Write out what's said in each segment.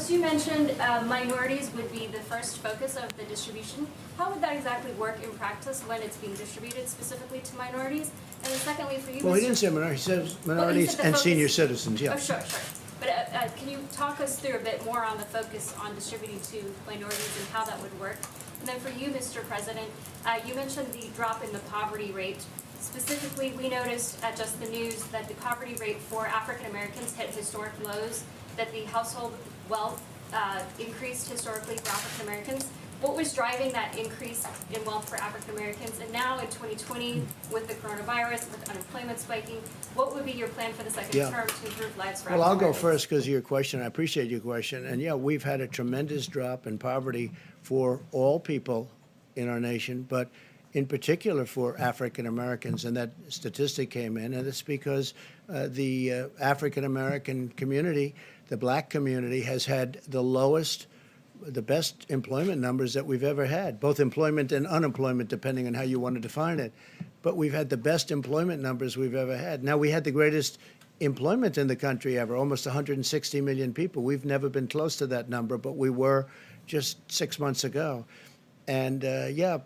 First, you mentioned minorities would be the first focus of the distribution. How would that exactly work in practice when it's being distributed specifically to minorities? And then secondly, for you, Well, he Mr. didn't say minorities, he said Well, minorities he said the and focus- senior citizens, yeah. Oh, sure. But can you talk us through a bit more on the focus on distributing to minorities and how that would work? And then for you, Mr. President, you mentioned the drop in the poverty rate. Specifically, we noticed at Just the News that the poverty rate for African Americans hit historic lows, that the household wealth increased historically for African Americans. What was driving that increase in wealth for African Americans? And now in 2020, with the coronavirus, with unemployment spiking, what would be your plan for the second term to improve lives for Well, I'll African go Americans? first because of your question. I appreciate your question. And yeah, we've had a tremendous drop in poverty for all people in our nation, but in particular for African Americans. And that statistic came in, and it's because the African American community, the black community, has had the best employment numbers that we've ever had, both employment and unemployment, depending on how you want to define it. But we've had the best employment numbers we've ever had. Now, we had the greatest employment in the country ever, almost 160 million people. We've never been close to that number, but we were just 6 months ago. And yeah,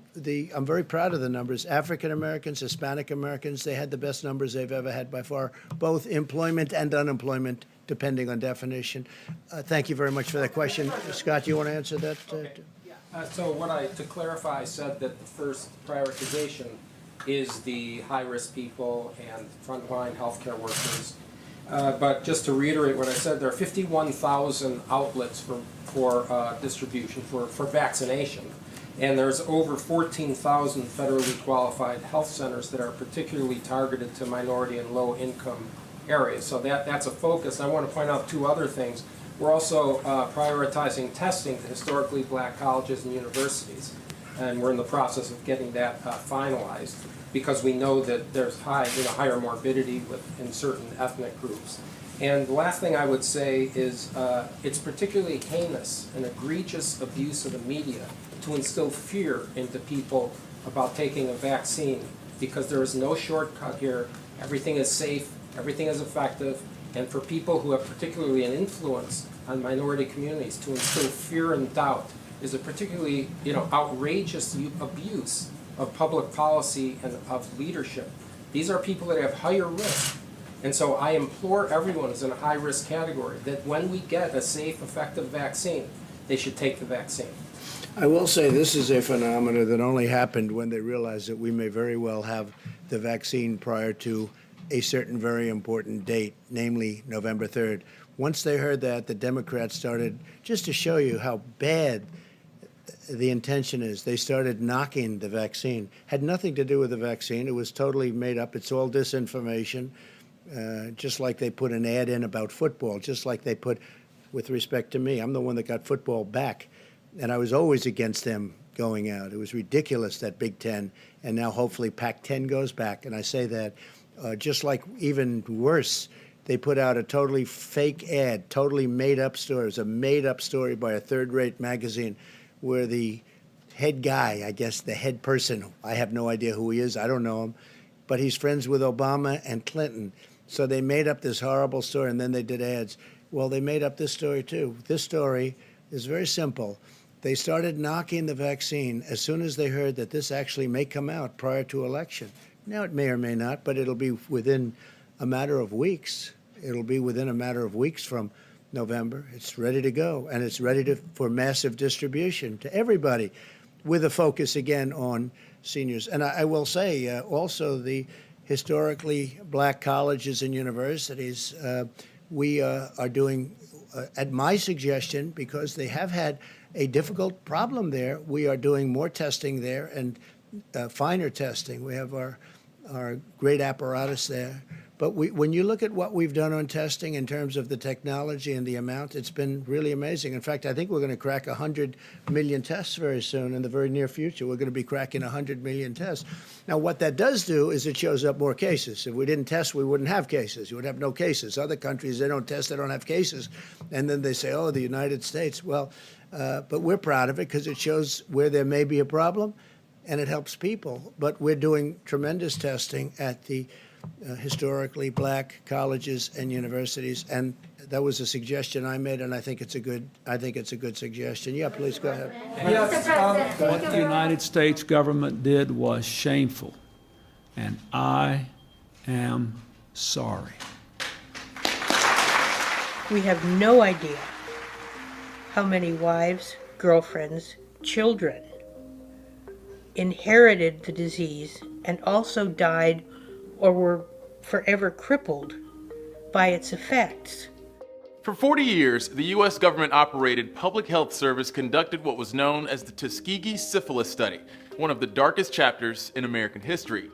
I'm very proud of the numbers. African Americans, Hispanic Americans, they had the best numbers they've ever had by far, both employment and unemployment, depending on definition. Thank you very much for that question. Scott, do you want to answer that? Okay. So to clarify, I said that the first prioritization is the high-risk people and frontline healthcare workers. But just to reiterate what I said, there are 51,000 outlets for distribution, for vaccination. And there's over 14,000 federally qualified health centers that are particularly targeted to minority and low-income areas. So that's a focus. I want to point out two other things. We're also prioritizing testing to historically black colleges and universities. And we're in the process of getting that finalized because we know that there's higher morbidity in certain ethnic groups. And the last thing I would say is it's particularly heinous and egregious abuse of the media to instill fear into people about taking a vaccine, because there is no shortcut here. Everything is safe, everything is effective, and for people who have particularly an influence on minority communities to instill fear and doubt is a particularly outrageous abuse of public policy and of leadership. These are people that have higher risk. And so I implore everyone who's in a high-risk category that when we get a safe, effective vaccine, they should take the vaccine. I will say this is a phenomenon that only happened when they realized that we may very well have the vaccine prior to a certain very important date, namely November 3rd. Once they heard that, the Democrats started, just to show you how bad the intention is, they started knocking the vaccine. Had nothing to do with the vaccine. It was totally made up. It's all disinformation, just like they put an ad in about football, just like they put, with respect to me, I'm the one that got football back. And I was always against them going out. It was ridiculous, that Big Ten, and now hopefully Pac-10 goes back. And I say that just like even worse, they put out a totally fake ad, totally made-up story. It was a made-up story by a third-rate magazine where the head guy, I guess the head person, I have no idea who he is, I don't know him, but he's friends with Obama and Clinton. So they made up this horrible story, and then they did ads. Well, they made up this story, too. This story is very simple. They started knocking the vaccine as soon as they heard that this actually may come out prior to election. Now, it may or may not, but it'll be within a matter of weeks. It'll be within a matter of weeks from November. It's ready to go, and it's ready for massive distribution to everybody, with a focus, again, on seniors. And I will say, also, the historically black colleges and universities, we are doing, at my suggestion, because they have had a difficult problem there, we are doing more testing there and finer testing. We have our great apparatus there. But when you look at what we've done on testing in terms of the technology and the amount, it's been really amazing. In fact, I think we're going to crack 100 million tests very soon in the very near future. We're going to be cracking 100 million tests. Now, what that does do is it shows up more cases. If we didn't test, we wouldn't have cases. You would have no cases. Other countries, they don't test, they don't have cases. And then they say, oh, the United States. Well, but we're proud of it because it shows where there may be a problem and it helps people. But we're doing tremendous testing at the historically black colleges and universities. And that was a suggestion I made, and I think it's a good suggestion. Yeah, please go ahead. Yes, What the United States government did was shameful, and I am sorry. We have no idea how many wives, girlfriends, children inherited the disease and also died or were forever crippled by its effects. For 40 years, the U.S. government operated public health service conducted what was known as the Tuskegee Syphilis Study, one of the darkest chapters in American history.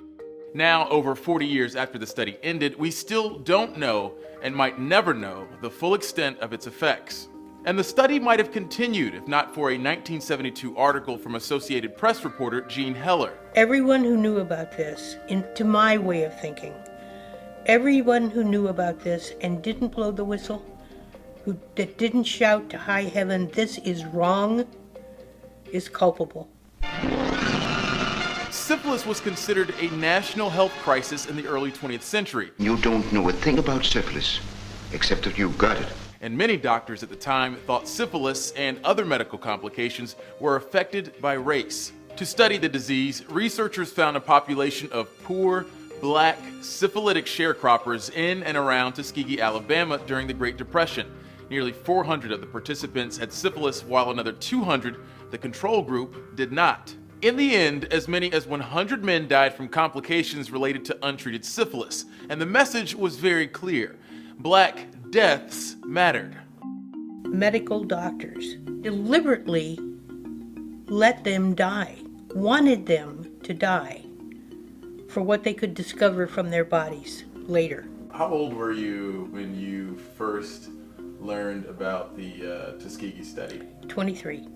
Now, over 40 years after the study ended, we still don't know and might never know the full extent of its effects. And the study might have continued if not for a 1972 article from Associated Press reporter Jean Heller. Everyone who knew about this, to my way of thinking, everyone who knew about this and didn't blow the whistle, that didn't shout to high heaven, "This is wrong," is culpable. Syphilis was considered a national health crisis in the early 20th century. You don't know a thing about syphilis, except that you've got it. And many doctors at the time thought syphilis and other medical complications were affected by race. To study the disease, researchers found a population of poor, black, syphilitic sharecroppers in and around Tuskegee, Alabama during the Great Depression. Nearly 400 of the participants had syphilis, while another 200, the control group, did not. In the end, as many as 100 men died from complications related to untreated syphilis, and the message was very clear. Black deaths mattered. Medical doctors deliberately let them die, wanted them to die for what they could discover from their bodies later. How old were you when you first learned about the Tuskegee study? 23.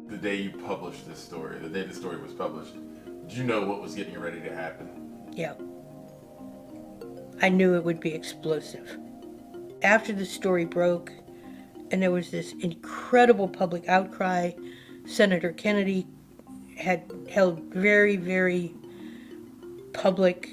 The day you published this story, the day the story was published, did you know what was getting ready to happen? Yeah. I knew it would be explosive. After the story broke, and there was this incredible public outcry, Senator Kennedy had held very, very public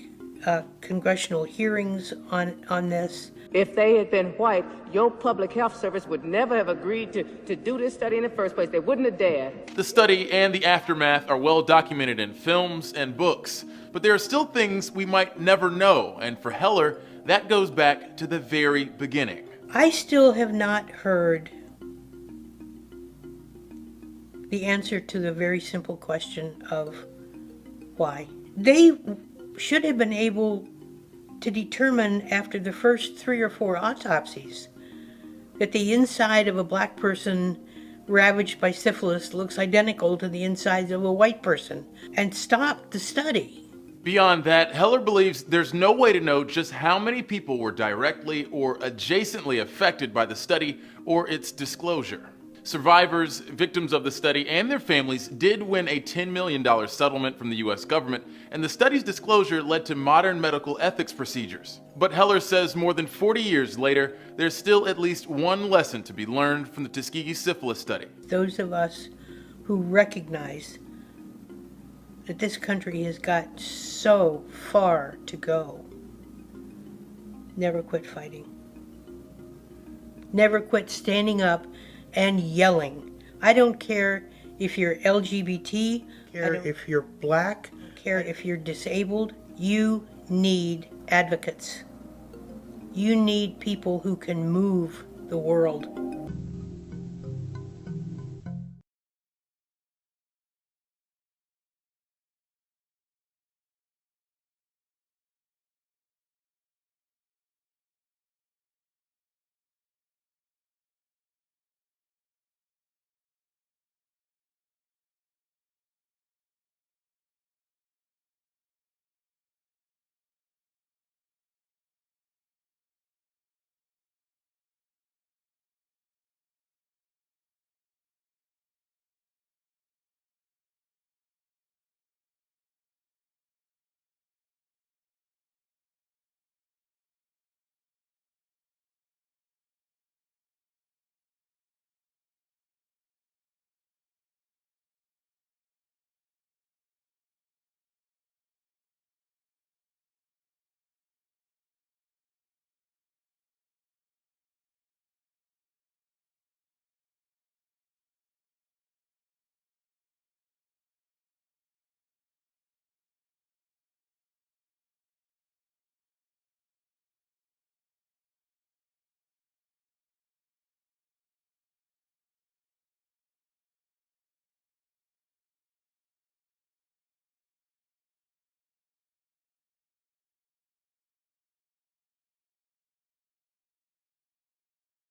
congressional hearings on this. If they had been white, your public health service would never have agreed to do this study in the first place. They wouldn't have dared. The study and the aftermath are well documented in films and books, but there are still things we might never know, and for Heller, that goes back to the very beginning. I still have not heard the answer to the very simple question of why. They should have been able to determine after the first 3 or 4 autopsies that the inside of a black person ravaged by syphilis looks identical to the insides of a white person, and stop the study. Beyond that, Heller believes there's no way to know just how many people were directly or adjacently affected by the study or its disclosure. Survivors, victims of the study, and their families did win a $10 million settlement from the U.S. government, and the study's disclosure led to modern medical ethics procedures. But Heller says more than 40 years later, there's still at least one lesson to be learned from the Tuskegee syphilis study. Those of us who recognize that this country has got so far to go, never quit fighting. Never quit standing up and yelling. I don't care if you're LGBT, if you're black, care if you're disabled. You need advocates. You need people who can move the world.